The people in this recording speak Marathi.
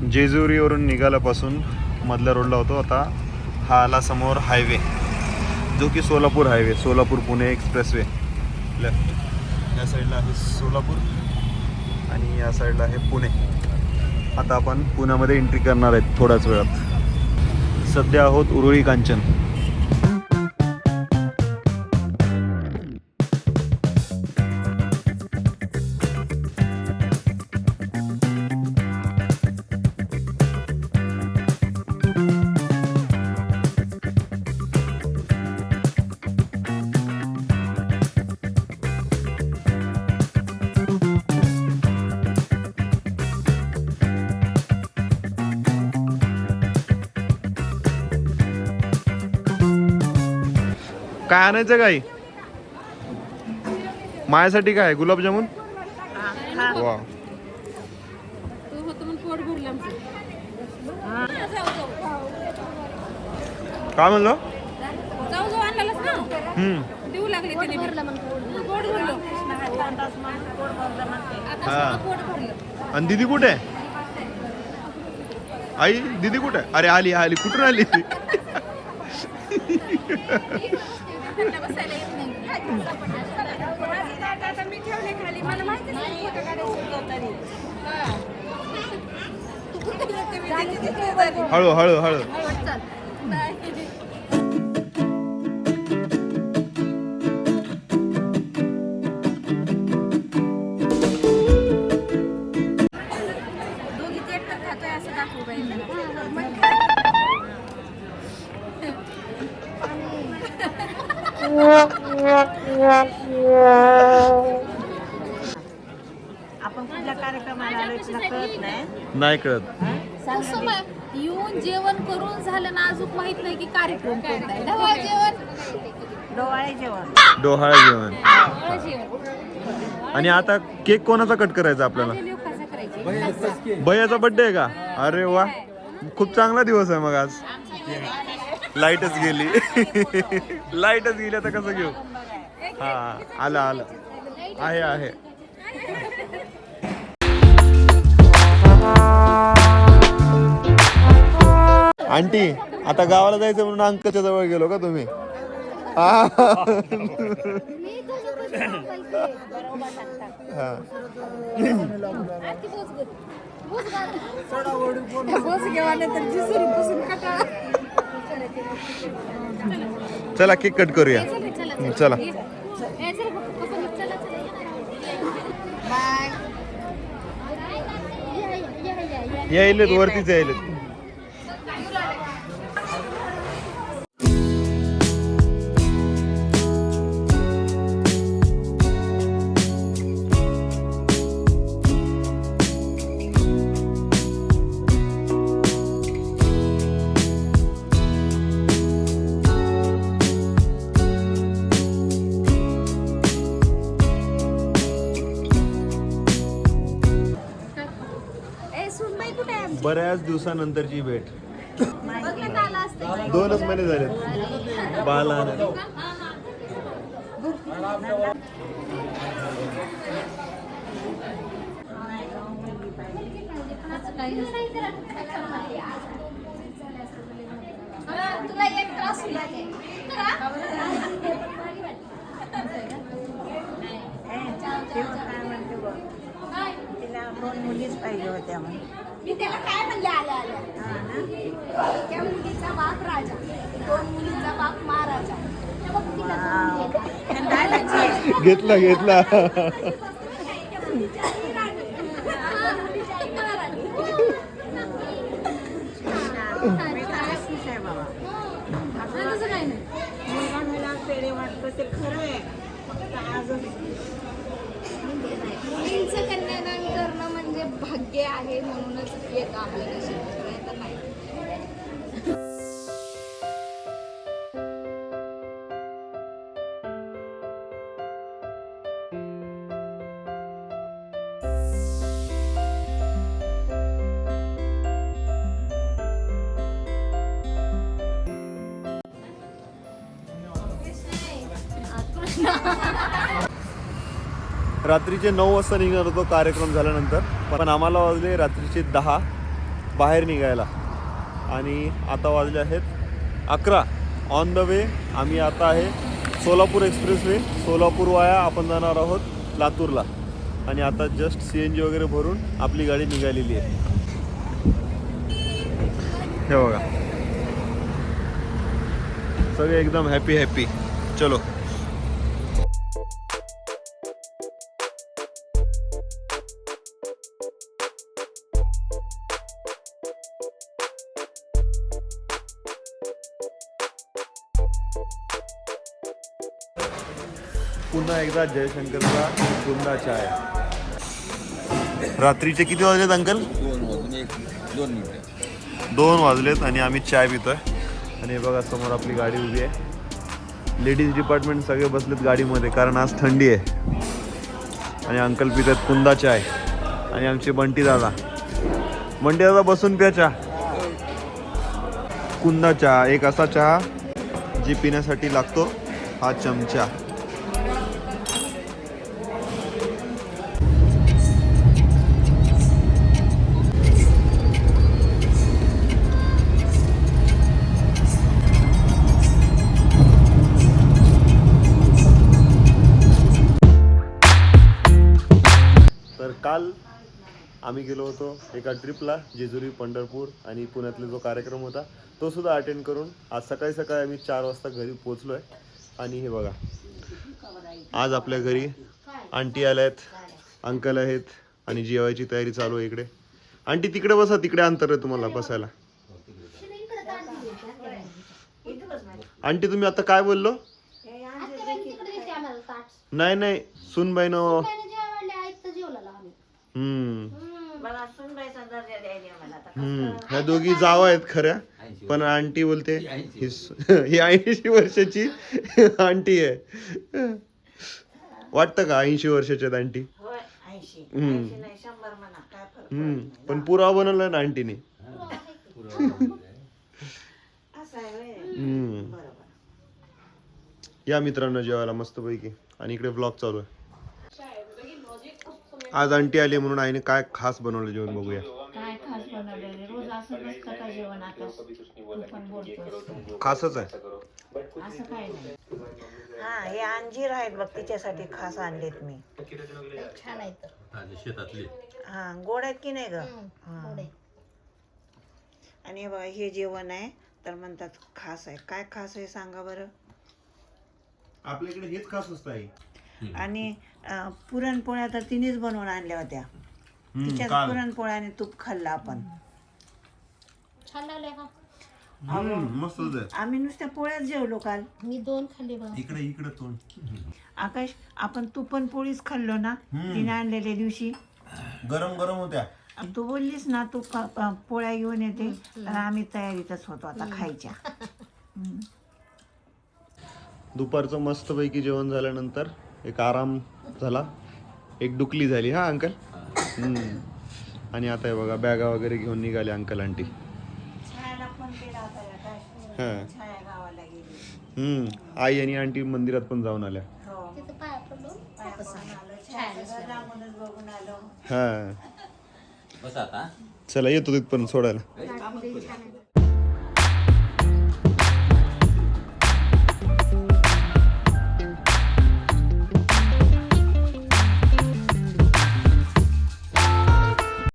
जेजुरीवरून निघाल्यापासून मधल्या रोडला होतो. आता हा आला समोर हायवे, जो की Solapur highway, Solapur Pune expressway. Left या साईडला आहे सोलापूर आणि या साईडला आहे पुणे. आता आपण पुण्यामध्ये एंट्री करणार आहेत थोड्याच वेळात. सध्या आहोत उरुळी कांचन. काय आणायचं काय माझ्यासाठी? काय गुलाबजामुन? वा, काय म्हणलं? आणि दीदी कुठे? आई दीदी कुठे? अरे आली आली. कुठून आली? हळू हळू हळू. आपण कुठल्या कार्यक्रमाला आलोय तुला कळत नाही? नाही कळत. येऊन जेवण करून झालं ना, अजून माहित नाही की कार्यक्रम कोणता आहे. ढवाळ जेवण, डोहाळे जेवण. डोहाळे जेवण. आणि आता केक कोणाचा कट करायचा आपल्याला? भैयाचा बर्थडे आहे का? अरे वा, खूप चांगला दिवस आहे मग आज. लाईटच गेली. लाईटच गेली, आता कसं घेऊ? हा आलं आलं, आहे आहे. आंटी, आता गावाला जायचं म्हणून अंकलच्या जवळ गेलो का तुम्ही? चला केक कट करूया. चला यायलेत, वरतीच यायलेत. बऱ्याच दिवसानंतरची भेट. 2च महिने झाले बाला. तिला 2 मुलीच पाहिजे होत्या म्हणून. मी त्याला काय म्हणले आल्या आल्या, त्या मुलीचा बाप राजा, 2 मुलीचा बाप महाराजा. घेतला घेतला. पेढे वाटतं ते खरं आहे. मुलींचं कन्यादान करणं म्हणजे भाग्य आहे, म्हणूनच येत आपल्या नशिबात, नाही तर नाही. रात्रीचे 9 वाजता निघणार होतो कार्यक्रम झाल्यानंतर, पण आम्हाला वाजले रात्रीचे 10. बाहेर निघायला. आणि आता वाजले आहेत 11. ऑन द वे आम्ही आता आहे सोलापूर एक्सप्रेसवे, सोलापूर वाया आपण जाणार आहोत लातूरला. आणि आता जस्ट CNG वगैरे भरून आपली गाडी निघालेली आहे. हे बघा सगळे एकदम हॅपी. चलो. पुन्हा एकदा जयशंकरचा कुंदा चाय. रात्रीचे किती वाजलेत अंकल? 2 वाजलेत आणि आम्ही चाय पितोय. आणि हे बघा समोर आपली गाडी उभी आहे. लेडीज डिपार्टमेंट सगळे बसलेत गाडीमध्ये कारण आज थंडी आहे. आणि अंकल पित आहेत कुंदा चाय. आणि आमचे बंटी दादा बसून प्या चहा. कुंदा चहा एक असा चहा जी पिण्यासाठी लागतो हा चमचा. तर काल आम्ही गेलो होतो एका ट्रिपला, जेजुरी, पंढरपूर आणि पुण्यातला जो कार्यक्रम होता तो सुद्धा अटेंड करून आज सकाळी आम्ही 4 वाजता घरी पोचलो आहे. आणि हे बघा आज आपल्या घरी आंटी आल्या आहेत, अंकल आहेत आणि जेवायची तयारी चालू आहे इकडे. आंटी तिकडे बसा, तिकडे अंतर आहे तुम्हाला बसायला. आंटी तुम्ही आता काय बोललो? नाही सुनबाईनं मला सुनबाईचा दर्जा द्यायला मला आता. ह्या दोघी जाव आहेत खऱ्या, पण आंटी बोलते ही 80 वर्षाची आंटी आहे. वाटतं का 80 वर्षाच्या आंटी? होय 80 नाही 100 म्हणा काय फरक पडत नाही. पण पुरावा बनवला ना आंटीने. असं आहे होय. बरोबर. या मित्रांनो जेवायला मस्तपैकी. आणि इकडे ब्लॉग चालू आहे. आज आंटी आली म्हणून आईने काय खास बनवलं जेवण बघूया. काय खास बनवलेले रोज असं नसतं का जेवण आता तू पण बोलतोस. खासच आहे. असं काय नाही. हा हे अंजीर आहेत बघ तिच्यासाठी खास आणलेत मी. छान आहे तर शेतातले. हा गोड आहेत की नाही ग? आणि हे बघा हे जेवण आहे तर म्हणतात खास आहे. काय खास आहे सांगा बरं? आपल्याकडे हेच खास असतं आई. आणि पुरणपोळ्या तर तिनेच बनवून आणल्या होत्या. तिच्याच पुरणपोळ्याने तूप खाल्लं आपण. छान लागले का? मस्त होतं. आम्ही नुसत्या पोळ्याच जेवलो काल. मी 2 खाल्ले बघा. इकडे तोंड. आकाश आपण तूप पण पोळीच खाल्लो ना तिने आणलेल्या दिवशी. गरम होत्या. तू बोललीस ना तू पोळ्या घेऊन येते तर आम्ही तयारीतच होतो आता खायच्या. दुपारचं मस्तपैकी जेवण झाल्यानंतर एक आराम झाला, एक डुकली झाली. हा अंकल. आणि आता हे बघा बॅगा वगैरे घेऊन निघाले अंकल आंटी. आई आणि आंटी मंदिरात पण जाऊन आल्या. तिथं पाया पडलो बघून आलो. हा चला येतो तिथपर्यंत सोडायला. छान